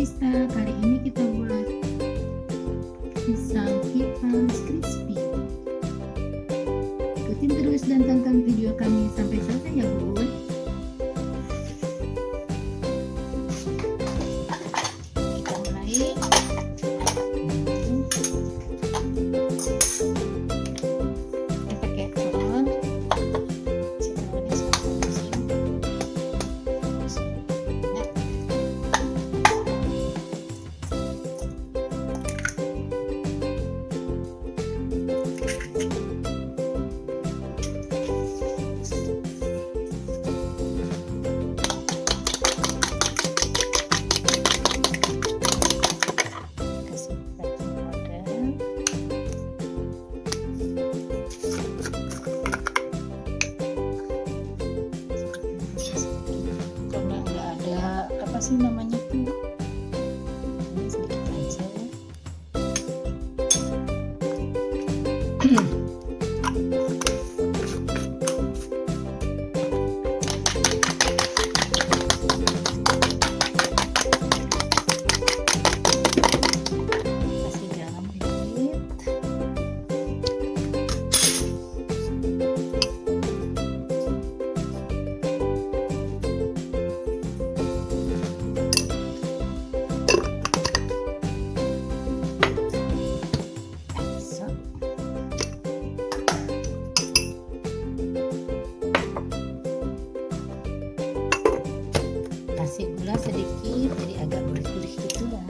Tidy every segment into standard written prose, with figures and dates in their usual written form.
Sista, kali ini kita buat pisang kipas crispy. Ikutin terus dan tonton video kami sampai selesai ya bun. Kita mulai. Kita pakai telur. Namanya tuh ini sedikit aja. Kasih garam dikit. Kasih gula sedikit jadi agak gurih-gurih gitu ya.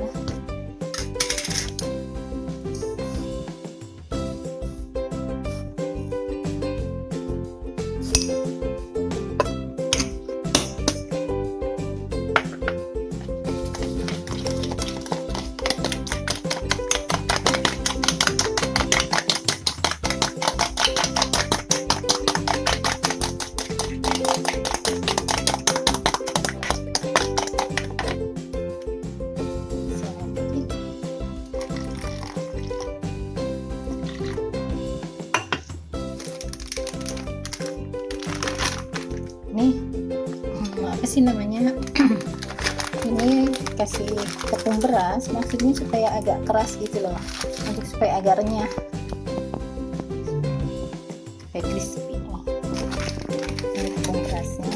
Nih apa sih namanya ini kasih tepung beras, maksudnya supaya agak keras gitu loh, untuk supaya agak renyah, supaya crispy nih. Ini tepung berasnya,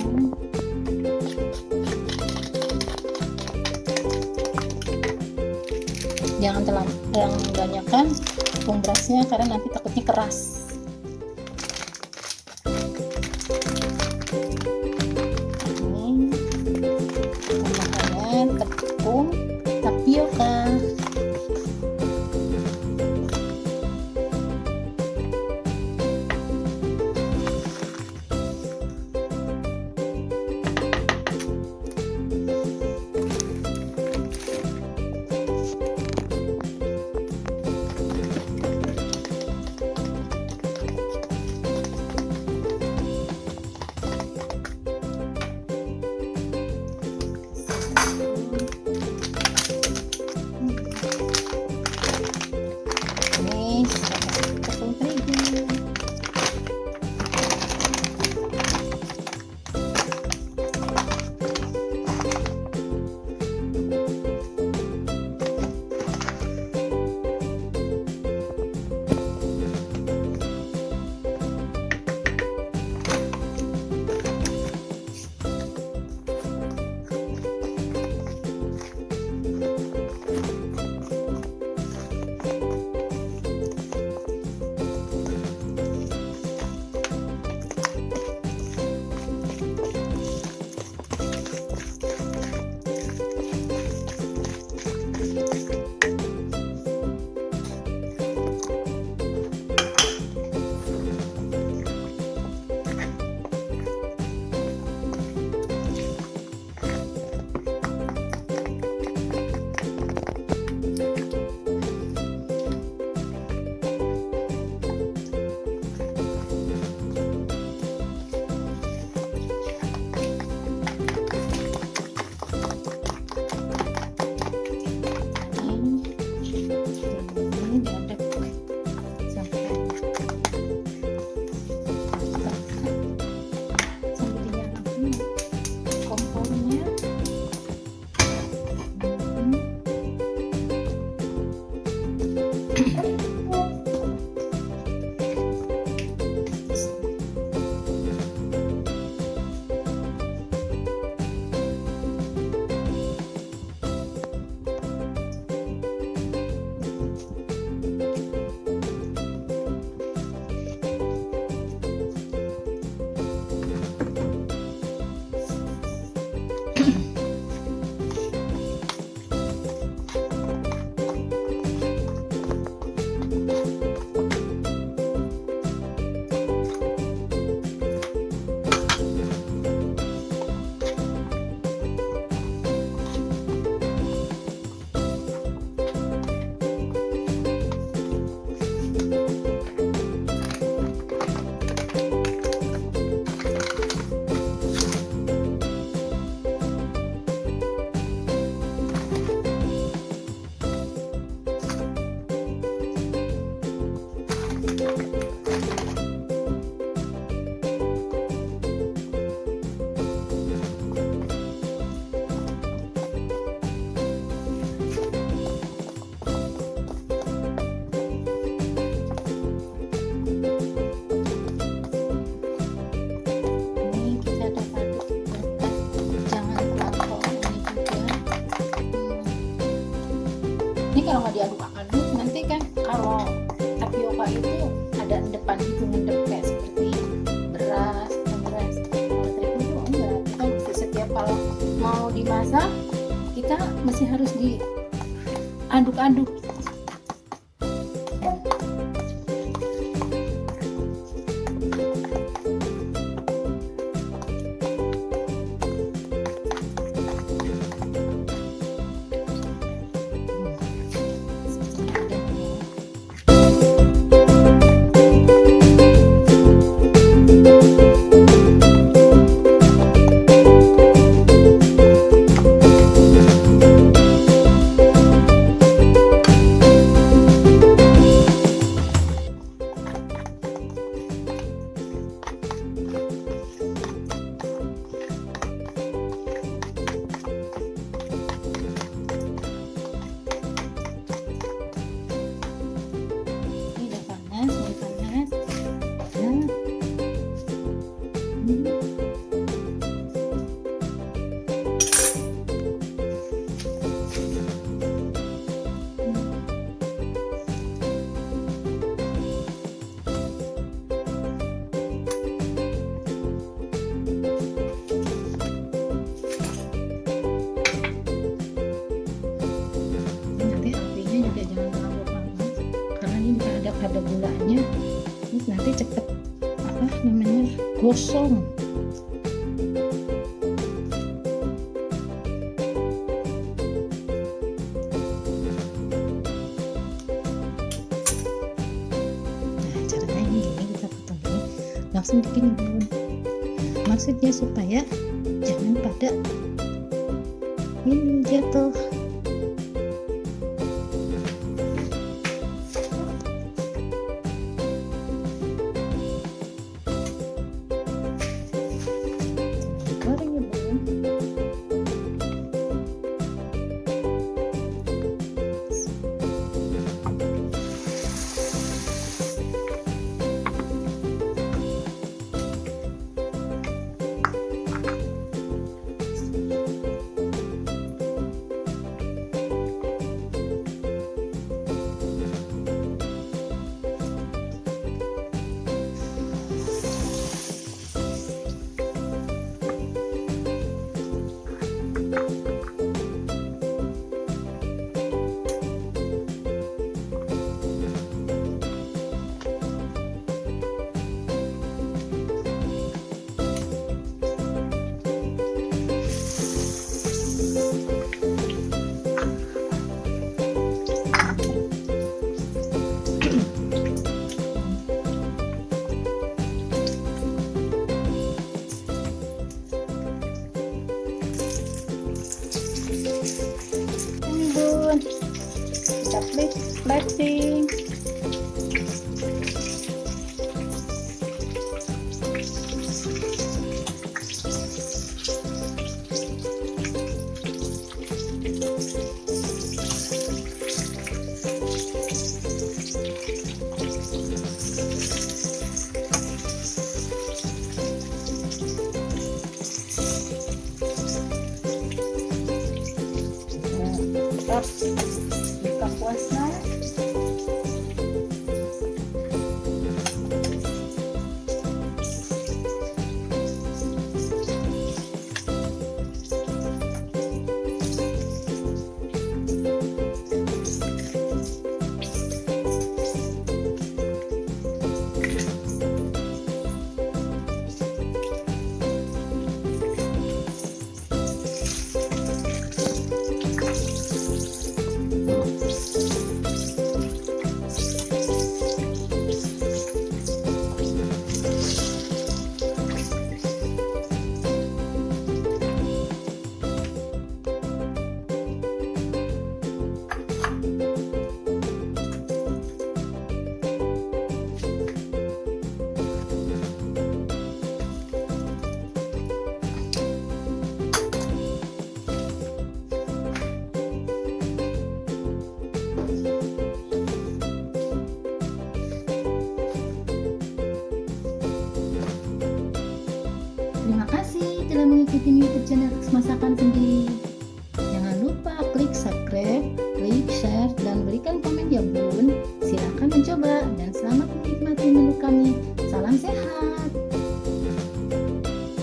jangan terlalu yang banyak kan tepung berasnya karena nanti takutnya keras. Tepung tapioka. kalau nggak diaduk-aduk nanti kan, kalau tapioka itu ada depan itu ngendep kayak seperti beras. Kalau terigu itu enggak, kita mesti setiap kalau mau dimasak kita masih harus diaduk-aduk. Ada gulanya, terus nanti cepet gosong. Nah caranya ini kita potong ini langsung bikin bun. Maksudnya supaya jangan pada ini jatuh. Kita plating. Buka puasa. Terima kasih telah mengikuti YouTube channel masakan sendiri. Jangan lupa klik subscribe, like, share, dan Jangan berikan komen ya Bun. Silahkan mencoba dan selamat menikmati menu kami. Salam sehat.